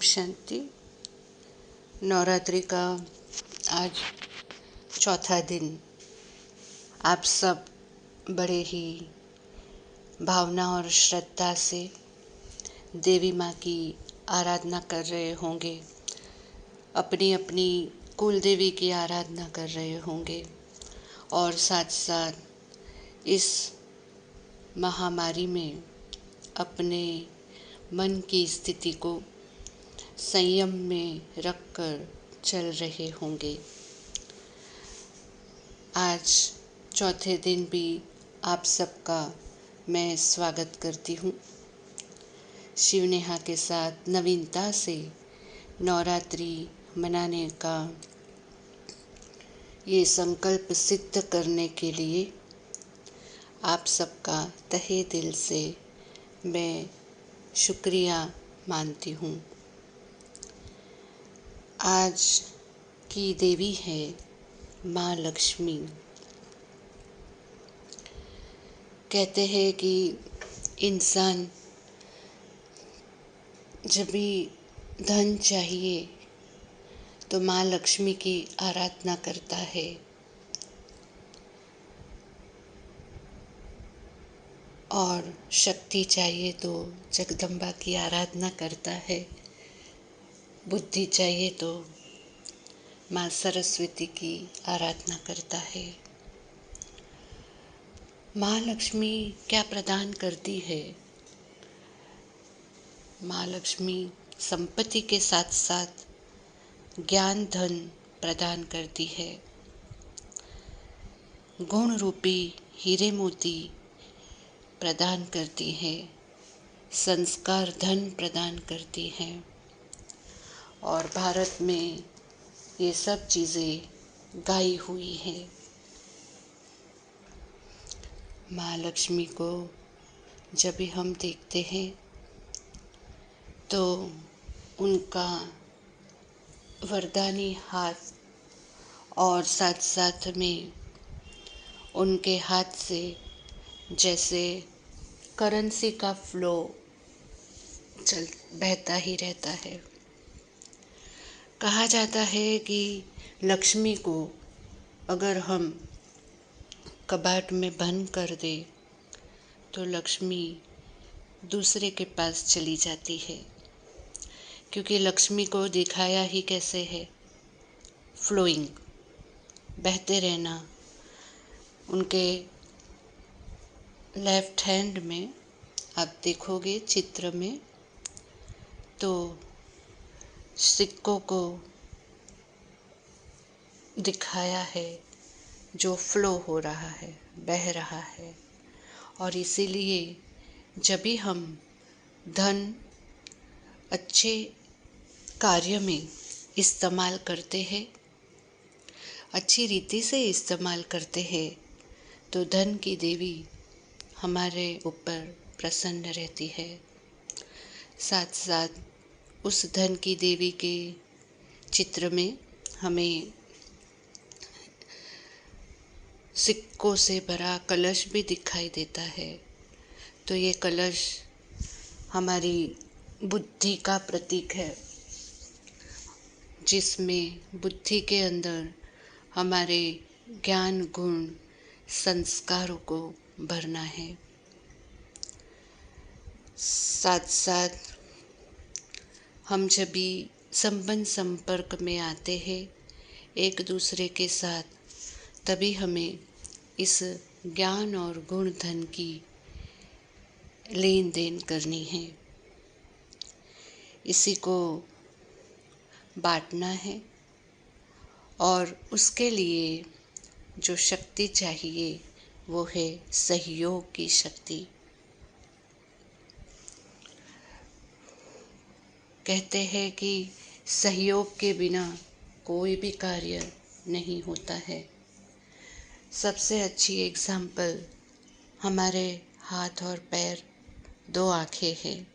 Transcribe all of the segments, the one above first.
शांति। नवरात्रि का आज चौथा दिन आप सब बड़े ही भावना और श्रद्धा से देवी माँ की आराधना कर रहे होंगे, अपनी अपनी कुल देवी की आराधना कर रहे होंगे और साथ साथ इस महामारी में अपने मन की स्थिति को संयम में रखकर चल रहे होंगे। आज चौथे दिन भी आप सबका मैं स्वागत करती हूँ। शिव नेहा के साथ नवीनता से नवरात्रि मनाने का ये संकल्प सिद्ध करने के लिए आप सबका तहे दिल से मैं शुक्रिया मानती हूँ। आज की देवी है माँ लक्ष्मी। कहते हैं कि इंसान जब भी धन चाहिए तो माँ लक्ष्मी की आराधना करता है और शक्ति चाहिए तो जगदम्बा की आराधना करता है, बुद्धि चाहिए तो माँ सरस्वती की आराधना करता है। माँ लक्ष्मी क्या प्रदान करती है? माँ लक्ष्मी संपत्ति के साथ साथ ज्ञान धन प्रदान करती है, गुण रूपी हीरे मोती प्रदान करती है, संस्कार धन प्रदान करती है और भारत में ये सब चीज़ें गाई हुई हैं। माँ लक्ष्मी को जब भी हम देखते हैं तो उनका वरदानी हाथ और साथ साथ में उनके हाथ से जैसे करेंसी का फ्लो बहता ही रहता है। कहा जाता है कि लक्ष्मी को अगर हम कबाट में बंद कर दे तो लक्ष्मी दूसरे के पास चली जाती है, क्योंकि लक्ष्मी को दिखाया ही कैसे है, फ्लोइंग, बहते रहना। उनके लेफ्ट हैंड में आप देखोगे चित्र में तो सिक्कों को दिखाया है जो फ्लो हो रहा है, बह रहा है। और इसीलिए जब भी हम धन अच्छे कार्य में इस्तेमाल करते हैं, अच्छी रीति से इस्तेमाल करते हैं तो धन की देवी हमारे ऊपर प्रसन्न रहती है। साथ साथ उस धन की देवी के चित्र में हमें सिक्कों से भरा कलश भी दिखाई देता है। तो ये कलश हमारी बुद्धि का प्रतीक है, जिसमें बुद्धि के अंदर हमारे ज्ञान गुण संस्कारों को भरना है। साथ साथ हम जब भी संपर्क में आते हैं एक दूसरे के साथ, तभी हमें इस ज्ञान और गुण धन की लेन देन करनी है, इसी को बांटना है और उसके लिए जो शक्ति चाहिए वो है सहयोग की शक्ति। कहते हैं कि सहयोग के बिना कोई भी कार्य नहीं होता है। सबसे अच्छी एग्जाम्पल हमारे हाथ और पैर, दो आँखें हैं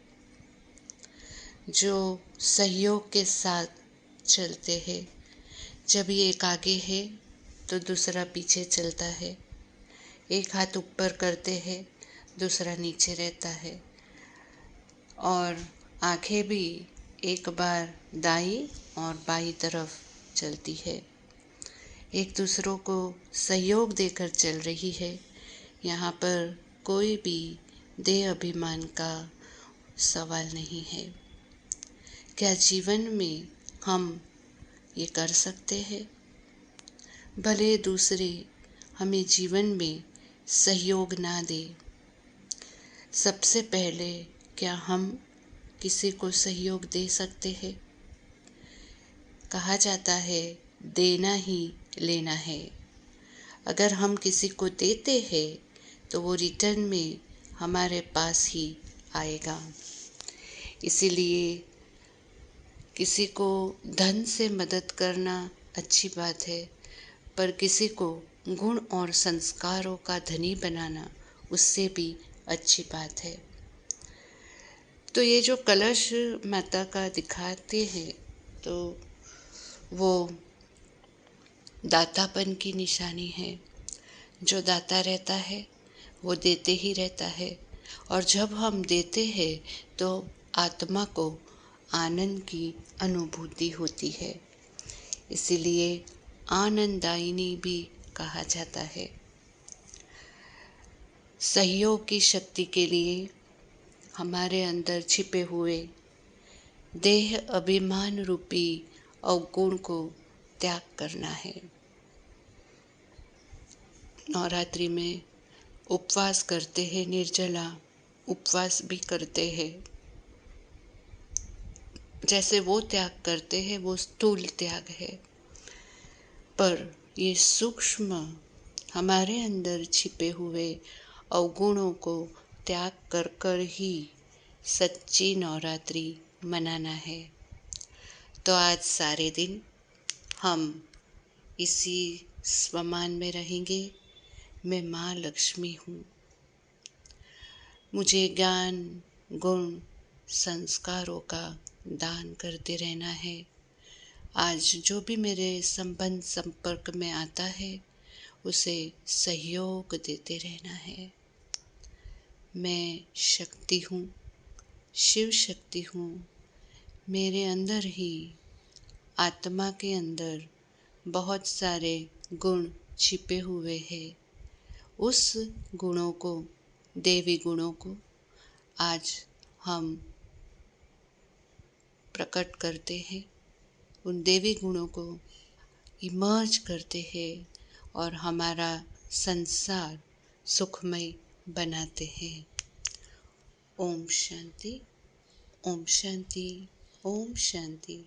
जो सहयोग के साथ चलते हैं। जब एक आगे है तो दूसरा पीछे चलता है, एक हाथ ऊपर करते हैं दूसरा नीचे रहता है। और आँखें भी एक बार दाईं और बाईं तरफ चलती है, एक दूसरों को सहयोग देकर चल रही है। यहाँ पर कोई भी देह अभिमान का सवाल नहीं है। क्या जीवन में हम ये कर सकते हैं? भले दूसरे हमें जीवन में सहयोग ना दे, सबसे पहले क्या हम किसी को सहयोग दे सकते हैं? कहा जाता है देना ही लेना है। अगर हम किसी को देते हैं तो वो रिटर्न में हमारे पास ही आएगा। इसीलिए किसी को धन से मदद करना अच्छी बात है, पर किसी को गुण और संस्कारों का धनी बनाना उससे भी अच्छी बात है। तो ये जो कलश माता का दिखाते हैं तो वो दातापन की निशानी है। जो दाता रहता है वो देते ही रहता है, और जब हम देते हैं तो आत्मा को आनंद की अनुभूति होती है। इसीलिए आनंददायिनी भी कहा जाता है। सहयोग की शक्ति के लिए हमारे अंदर छिपे हुए देह अभिमान रूपी अवगुण को त्याग करना है। नवरात्रि में उपवास करते हैं, निर्जला उपवास भी करते हैं। जैसे वो त्याग करते हैं वो स्थूल त्याग है, पर ये सूक्ष्म हमारे अंदर छिपे हुए अवगुणों को त्याग कर कर ही सच्ची नवरात्रि मनाना है। तो आज सारे दिन हम इसी स्वमान में रहेंगे, मैं माँ लक्ष्मी हूँ, मुझे ज्ञान गुण संस्कारों का दान करते रहना है। आज जो भी मेरे संबंध संपर्क में आता है उसे सहयोग देते रहना है। मैं शक्ति हूँ, शिव शक्ति हूँ, मेरे अंदर ही आत्मा के अंदर बहुत सारे गुण छिपे हुए हैं। उस गुणों को, देवी गुणों को आज हम प्रकट करते हैं, उन देवी गुणों को इमर्ज करते हैं और हमारा संसार सुखमय बनाते हैं। ओम शांति, ओम शांति, ओम शांति।